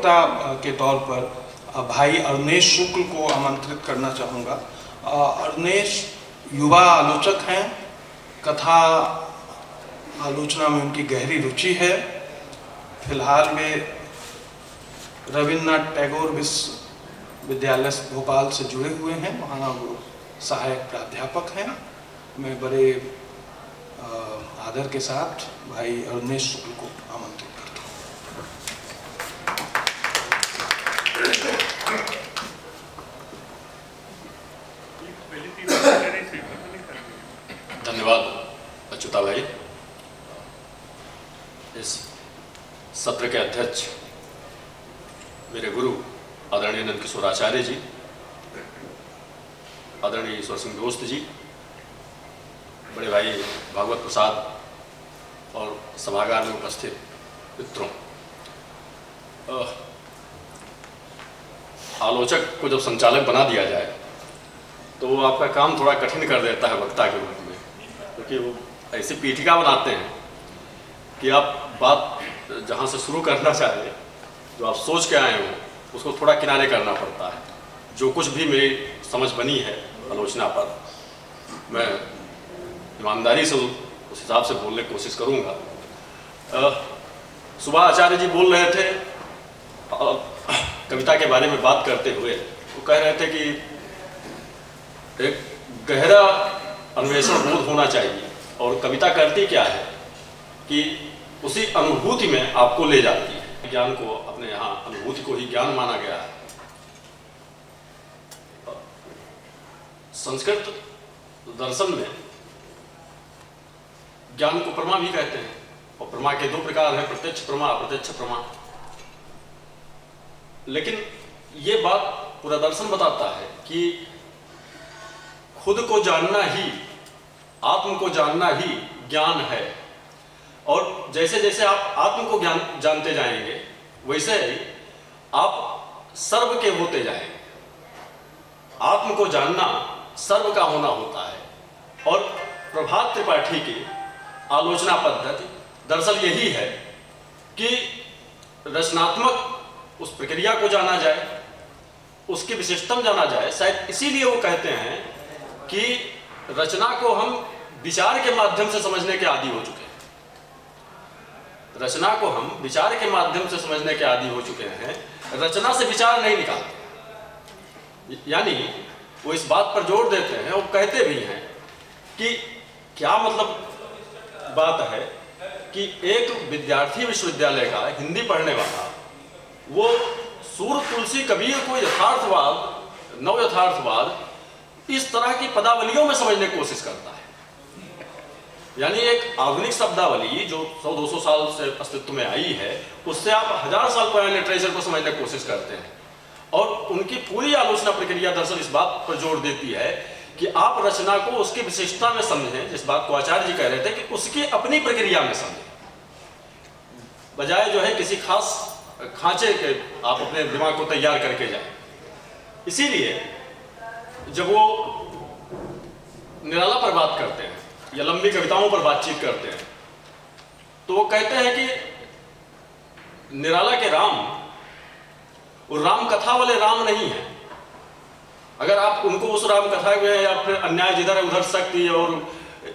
वक्ता के तौर पर भाई अरुणेश शुक्ल को आमंत्रित करना चाहूँगा। अरुणेश युवा आलोचक हैं, कथा आलोचना में उनकी गहरी रुचि है। फिलहाल वे रविन्द्रनाथ टैगोर विश्वविद्यालय भोपाल से जुड़े हुए हैं, वहाँ वो सहायक प्राध्यापक हैं। मैं बड़े आदर के साथ भाई अरुणेश शुक्ल को आमंत्रित करता हूँ। धन्यवाद अच्युता भाई। इस सत्र के अध्यक्ष मेरे गुरु आदरणीय नंदकिशोर आचार्य जी, आदरणीय ईश्वर सिंह दोस्त जी, बड़े भाई भागवत प्रसाद और सभागार में उपस्थित मित्रों, आलोचक को जब संचालक बना दिया जाए तो वो आपका काम थोड़ा कठिन कर देता है वक्ता के रूप में, क्योंकि वो ऐसी पीठिका बनाते हैं कि आप बात जहाँ से शुरू करना चाहिए, जो आप सोच के आए हो, उसको थोड़ा किनारे करना पड़ता है। जो कुछ भी मेरी समझ बनी है आलोचना पर, मैं ईमानदारी से उस हिसाब से बोलने की कोशिश करूँगा। सुबह आचार्य जी बोल रहे थे कविता के बारे में बात करते हुए, वो कह रहे थे कि एक गहरा अन्वेषण बोध होना चाहिए, और कविता करती क्या है कि उसी अनुभूति में आपको ले जाती है। ज्ञान को, अपने यहाँ अनुभूति को ही ज्ञान माना गया है। संस्कृत दर्शन में ज्ञान को प्रमा भी कहते हैं, और प्रमा के दो प्रकार हैं, प्रत्यक्ष प्रमा, अप्रत्यक्ष प्रमा। लेकिन ये बात पूरा दर्शन बताता है कि खुद को जानना ही, आत्म को जानना ही ज्ञान है। और जैसे जैसे आप आत्म को ज्ञान जानते जाएंगे, वैसे ही आप सर्व के होते जाएंगे। आत्म को जानना सर्व का होना होता है। और प्रभात त्रिपाठी की आलोचना पद्धति दरअसल यही है कि रचनात्मक उस प्रक्रिया को जाना जाए, उसकी विशिष्टता जाना जाए। शायद इसीलिए वो कहते हैं कि रचना को हम विचार के माध्यम से समझने के आदी हो चुके हैं। रचना को हम विचार के माध्यम से समझने के आदी हो चुके हैं, रचना से विचार नहीं निकालते। यानी वो इस बात पर जोर देते हैं, वो कहते भी हैं कि क्या मतलब बात है कि एक विद्यार्थी विश्वविद्यालय का हिंदी पढ़ने वाला, वो सूर तुलसी कबीर को यथार्थवाद, नव यथार्थवाद इस तरह की पदावलियों में समझने की कोशिश करता है। यानी एक आधुनिक शब्दावली जो 100-200 साल से अस्तित्व में आई है, उससे आप 1000 साल पुराने लिटरेचर को समझने की कोशिश करते हैं। और उनकी पूरी आलोचना प्रक्रिया दरअसल इस बात पर जोर देती है कि आप रचना को उसकी विशिष्टता में समझें, जिस बात को आचार्य जी कह रहे थे कि उसकी अपनी प्रक्रिया में समझें, बजाय जो है किसी खास खांचे के आप अपने दिमाग को तैयार करके जाएं। इसीलिए जब वो निराला पर बात करते हैं या लंबी कविताओं पर बातचीत करते हैं, तो वो कहते हैं कि निराला के राम वो राम कथा वाले राम नहीं है। अगर आप उनको उस राम कथा में या फिर अन्याय जिधर है उधर शक्ति और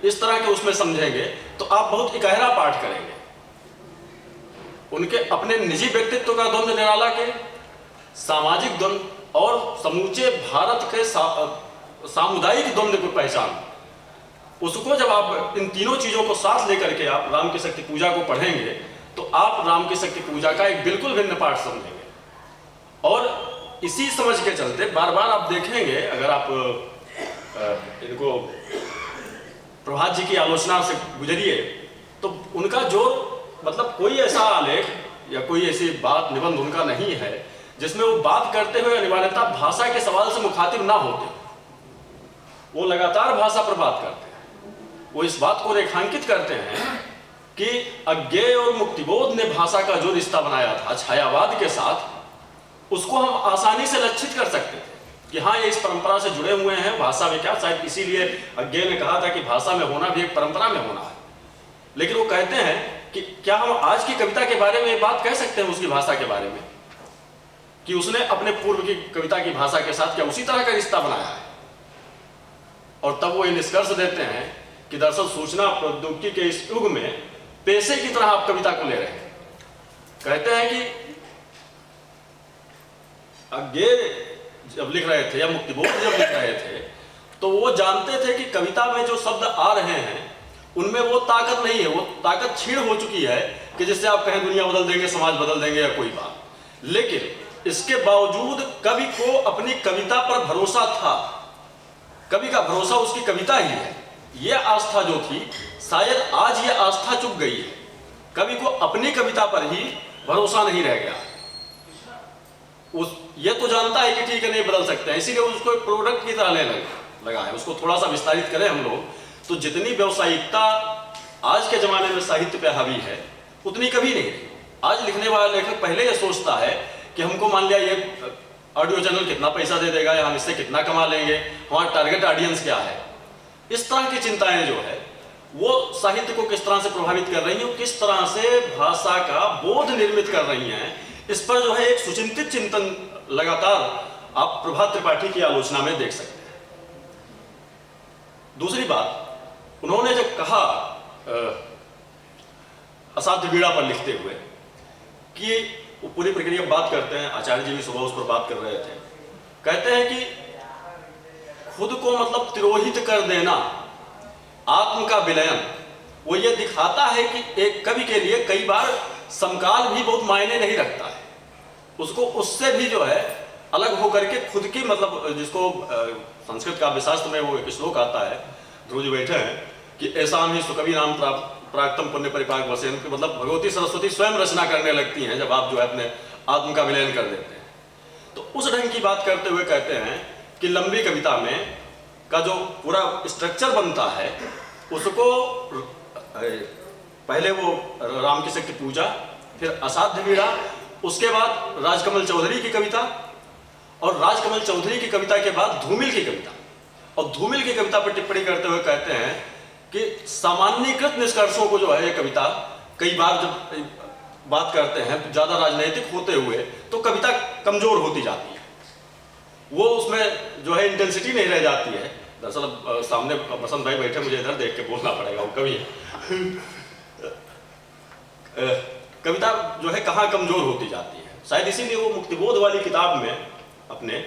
इस तरह के उसमें समझेंगे तो आप बहुत गहरा पाठ करेंगे। उनके अपने निजी व्यक्तित्व का द्वंद्व निराला के, सामाजिक द्वंद्व और समूचे भारत के सामुदायिक द्वंद्व को पहचान, उसको जब आप इन तीनों चीजों को साथ लेकर के आप राम की शक्ति पूजा को पढ़ेंगे तो आप राम की शक्ति पूजा का एक बिल्कुल भिन्न पाठ समझेंगे। और इसी समझ के चलते बार बार आप देखेंगे, अगर आप इनको प्रभात जी की आलोचना से गुजरिए तो उनका जो मतलब कोई ऐसा आलेख या कोई ऐसी बात निबंध उनका नहीं है जिसमें वो बात करते हुए अनिवार्यता भाषा के सवाल से मुखातिब ना होते। वो लगातार भाषा पर बात करते हैं। वो इस बात को रेखांकित करते हैं कि अज्ञेय और मुक्तिबोध ने भाषा का जो रिश्ता बनाया था छायावाद के साथ, उसको हम आसानी से लक्षित कर सकते थे कि हाँ ये इस परंपरा से जुड़े हुए हैं। भाषा में क्या, शायद इसीलिए अज्ञेय ने कहा था कि भाषा में होना भी एक परंपरा में होना है। लेकिन वो कहते हैं कि क्या हम आज की कविता के बारे में बात कह सकते हैं उसकी भाषा के बारे में? कि उसने अपने पूर्व की कविता की भाषा के साथ क्या उसी तरह का रिश्ता बनाया है। और तब वो ये निष्कर्ष देते हैं कि दरअसल सूचना प्रौद्योगिकी के इस युग में पेशे की तरह आप कविता को ले रहे हैं। कहते हैं कि आगे जब लिख रहे थे या मुक्तिबोध जब लिख रहे थे तो वो जानते थे कि कविता में जो शब्द आ रहे हैं उनमें वो ताकत नहीं है, वो ताकत छीण हो चुकी है कि जिससे आप कहें दुनिया बदल देंगे, समाज बदल देंगे या कोई बात। लेकिन इसके बावजूद कवि को अपनी कविता पर भरोसा था। कवि का भरोसा उसकी कविता ही है। ये आस्था जो थी शायद आज ये आस्था चुक गई है। कवि को अपनी कविता पर ही भरोसा नहीं रह गया। ये तो जानता है कि ठीक है नहीं बदल सकते हैं, इसीलिए उसको एक प्रोडक्ट की तरह लेने लगा है। उसको थोड़ा सा विस्तारित करें हम लोग तो जितनी व्यावसायिकता आज के जमाने में साहित्य पे हावी है उतनी कभी नहीं रही। आज लिखने वाला लेखक पहले ये सोचता है कि हमको मान लिया ये ऑडियो चैनल कितना पैसा दे देगा या हम इससे कितना कमा लेंगे, हमारा टारगेट ऑडियंस क्या है। इस तरह की चिंताएं जो है वो साहित्य को किस तरह से प्रभावित कर रही हैं, किस तरह से भाषा का बोध निर्मित कर रही हैं, इस पर जो है एक सुचिंतित चिंतन लगातार आप प्रभात त्रिपाठी की आलोचना में देख सकते हैं। दूसरी बात, उन्होंने जब कहा असाध्य वीणा पर लिखते हुए कि वो पूरी प्रक्रिया बात करते हैं, आचार्य जी भी सुबह उस पर बात कर रहे थे, कहते हैं कि खुद को मतलब तिरोहित कर देना, आत्म का विलयन, वो ये दिखाता है कि एक कवि के लिए कई बार समकाल भी बहुत मायने नहीं रखता है। उसको उससे भी जो है अलग होकर के खुद की मतलब जिसको संस्कृत काव्यशास्त्र में वो एक श्लोक आता है, ध्रुव जी बैठे हैं कि ऐसा ही सुकवि नाम प्राक्तम पुण्य परिपाक वसेन, मतलब भगवती सरस्वती स्वयं रचना करने लगती हैं जब आप जो है अपने आत्म का विलयन कर देते हैं। तो उस ढंग की बात करते हुए कहते हैं कि लंबी कविता में का जो पूरा स्ट्रक्चर बनता है उसको पहले वो राम की शक्ति पूजा, फिर असाध्य वीणा, उसके बाद राजकमल चौधरी की कविता, और राजकमल चौधरी की कविता के बाद धूमिल की कविता। और धूमिल की कविता पर टिप्पणी करते हुए कहते हैं कि सामान्यकृत निष्कर्षों को जो है ये कविता कई बार जब बात करते हैं तो ज़्यादा राजनैतिक होते हुए तो कविता कमजोर होती जाती है, वो उसमें जो है इंटेंसिटी नहीं रह जाती है। दरअसल सामने बसंत भाई बैठे, मुझे इधर देख के बोलना पड़ेगा, वो कवि कविता जो है कहाँ कमजोर होती जाती है। शायद इसीलिए वो मुक्तिबोध वाली किताब में अपने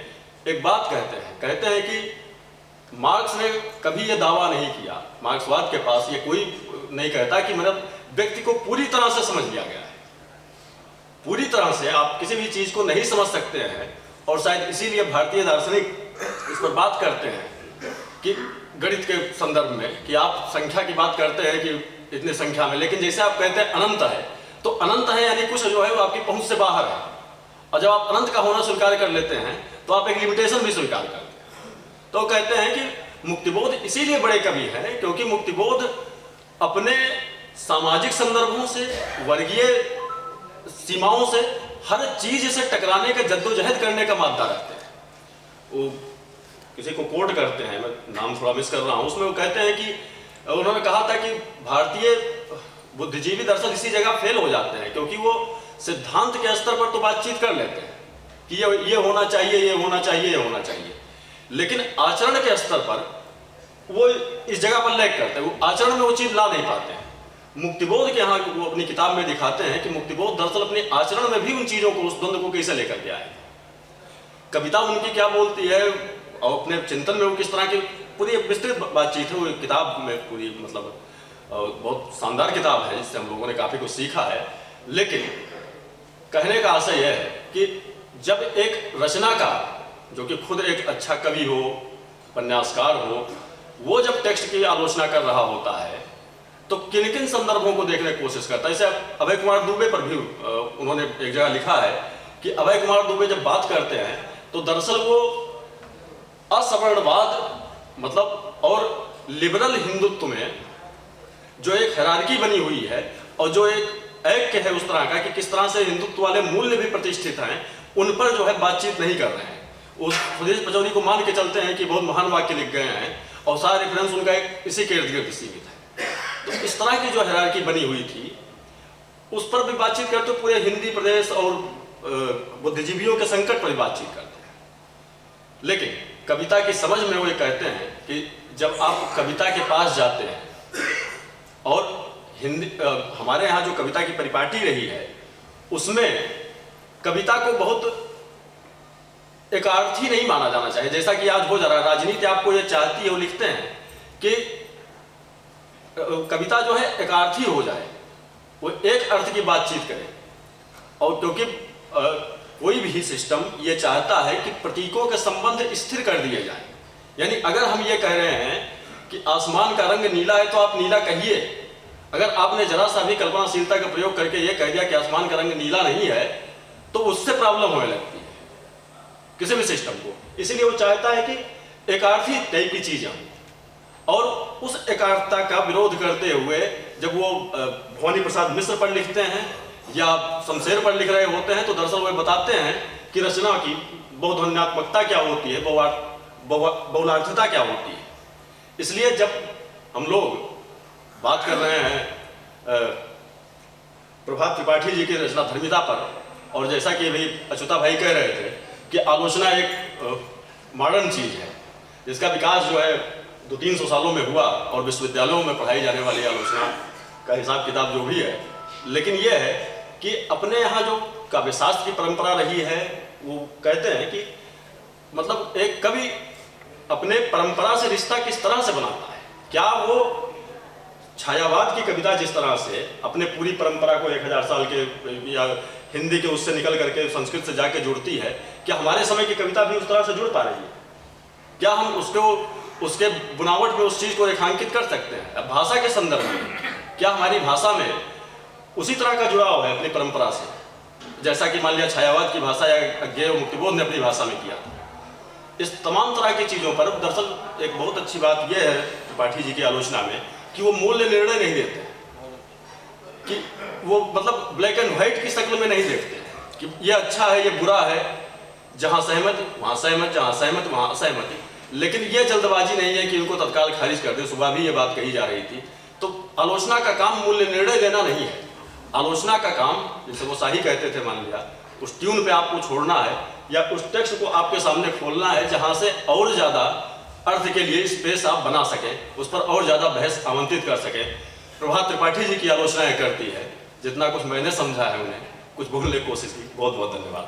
एक बात कहते हैं कि मार्क्स ने कभी ये दावा नहीं किया, मार्क्सवाद के पास ये कोई नहीं कहता कि मतलब व्यक्ति को पूरी तरह से समझ लिया गया है। पूरी तरह से आप किसी भी चीज को नहीं समझ सकते हैं, और शायद इसीलिए भारतीय दार्शनिक इस पर बात करते हैं कि गणित के संदर्भ में कि आप संख्या की बात करते हैं कि इतनी संख्या में, लेकिन जैसे आप कहते हैं अनंत है, तो अनंत है यानी कुछ जो है वो आपकी पहुंच से बाहर है। और जब आप अनंत का होना स्वीकार कर लेते हैं तो आप एक लिमिटेशन भी स्वीकार करते हैं। तो कहते हैं कि मुक्तिबोध इसीलिए बड़े कवि हैं क्योंकि मुक्तिबोध अपने सामाजिक संदर्भों से, वर्गीय सीमाओं से, हर चीज से टकराने का जद्दोजहद करने का मादा रखते हैं। वो किसी को कोट करते हैं, मैं नाम थोड़ा मिस कर रहा हूं, उसमें वो कहते हैं कि उन्होंने कहा था कि भारतीय बुद्धिजीवी दरअसल इसी जगह फेल हो जाते हैं क्योंकि वो सिद्धांत के स्तर पर तो बातचीत कर लेते हैं कि ये होना चाहिए, ये होना चाहिए, ये होना चाहिए, लेकिन आचरण के स्तर पर वो इस जगह पर लैग करते हैं, वो आचरण में वो चीज ला नहीं पाते हैं। मुक्तिबोध के यहाँ वो अपनी किताब में दिखाते हैं कि मुक्तिबोध दरअसल अपने आचरण में भी उन चीजों को, उस द्वंद्व को कैसे लेकर के आए। कविता उनकी क्या बोलती है और अपने चिंतन में वो किस तरह की पूरी विस्तृत बातचीत है, वो किताब में पूरी मतलब बहुत शानदार किताब है जिससे हम लोगों ने काफी कुछ सीखा है। लेकिन कहने का आशय यह है कि जब एक रचनाकार जो कि खुद एक अच्छा कवि हो, उपन्यासकार हो, वो जब टेक्स्ट की आलोचना कर रहा होता है तो किन किन संदर्भों को देखने की कोशिश करता है। जैसे अभय कुमार दुबे पर भी उन्होंने एक जगह लिखा है कि अभय कुमार दुबे जब बात करते हैं तो दरअसल वो असवर्णवाद मतलब और लिबरल हिंदुत्व में जो एक हायरार्की बनी हुई है और जो एक ऐक्य है उस तरह का कि किस तरह से हिंदुत्व वाले मूल्य भी प्रतिष्ठित हैं, उन पर जो है बातचीत नहीं कर रहे हैं। उस सुदेश पचौरी को मान के चलते हैं कि बहुत महान वाक्य लिख गए हैं और सारा रेफरेंस उनका एक इसी के इर्द गिर्द सीमित है। तो इस तरह की जो हायरार्की बनी हुई थी उस पर भी बातचीत करते पूरे हिंदी प्रदेश और बुद्धिजीवियों के संकट पर बातचीत करते हैं। लेकिन कविता की समझ में वो ये कहते हैं कि जब आप कविता के पास जाते हैं और हिंदी हमारे यहाँ जो कविता की परिपाटी रही है उसमें कविता को बहुत एकार्थी नहीं माना जाना चाहिए, जैसा कि आज हो जा रहा है। राजनीति आपको ये चाहती है, वो लिखते हैं कि कविता जो है एकार्थी हो जाए, वो एक अर्थ की बातचीत करे। और क्योंकि कोई भी सिस्टम ये चाहता है कि प्रतीकों के संबंध स्थिर कर दिए जाएं। यानी अगर हम ये कह रहे हैं कि आसमान का रंग नीला है तो आप नीला कहिए। अगर आपने जरा सा भी कल्पनाशीलता का प्रयोग करके ये कह दिया कि आसमान का रंग नीला नहीं है तो उससे प्रॉब्लम होने लगती है किसी भी सिस्टम को। इसीलिए वो चाहता है कि एकार्थी टाइप की चीजें हों। और उस एकार्थता का विरोध करते हुए जब वो भवानी प्रसाद मिश्र पर लिखते हैं या शमशेर पर लिख रहे होते हैं तो दरअसल वो बताते हैं कि रचना की बहुध्वन्यात्मकता क्या होती है, बहुलार्थता क्या होती है। इसलिए जब हम लोग बात कर रहे हैं प्रभात त्रिपाठी जी की रचना धर्मिता पर, और जैसा कि अभी अच्युता भाई कह रहे थे कि आलोचना एक मॉडर्न चीज है जिसका विकास जो है 200-300 सालों में हुआ और विश्वविद्यालयों में पढ़ाई जाने वाली आलोचना का हिसाब किताब जो भी है। लेकिन यह है कि अपने यहाँ जो काव्यशास्त्र की परंपरा रही है वो कहते हैं कि मतलब एक कवि अपने परंपरा से रिश्ता किस तरह से बनाता है। क्या वो छायावाद की कविता जिस तरह से अपने पूरी परंपरा को 1000 साल के या हिंदी के उससे निकल करके संस्कृत से जाके जुड़ती है, क्या हमारे समय की कविता भी उस तरह से जुड़ पा रही है? क्या हम उसके बुनावट में उस चीज को रेखांकित कर सकते हैं? भाषा के संदर्भ में क्या हमारी भाषा में उसी तरह का जुड़ाव है अपनी परंपरा से, जैसा कि मान लिया छायावाद की भाषा या अज्ञेय मुक्तिबोध ने अपनी भाषा में किया? इस तमाम तरह की चीजों पर दरअसल एक बहुत अच्छी बात यह है त्रिपाठी जी की आलोचना में कि वो मूल्य निर्णय नहीं देते, कि वो मतलब ब्लैक एंड व्हाइट की शक्ल में नहीं देखते कि ये अच्छा है ये बुरा है, जहां सहमत वहां सहमत, जहां सहमत वहां असहमति। लेकिन ये जल्दबाजी नहीं है कि इनको तत्काल खारिज कर दे। सुबह भी ये बात कही जा रही थी। तो आलोचना का काम मूल्य निर्णय देना नहीं है। आलोचना का काम, जैसे वो शाही कहते थे, मान लिया उस ट्यून पे आपको छोड़ना है या उस टेक्स्ट को आपके सामने खोलना है जहां से और ज्यादा अर्थ के लिए स्पेस आप बना सकें, उस पर और ज्यादा बहस आमंत्रित कर सकें। प्रभात त्रिपाठी जी की आलोचनाएं करती है, जितना कुछ मैंने समझा है उन्हें कुछ बोलने की कोशिश की। बहुत बहुत धन्यवाद।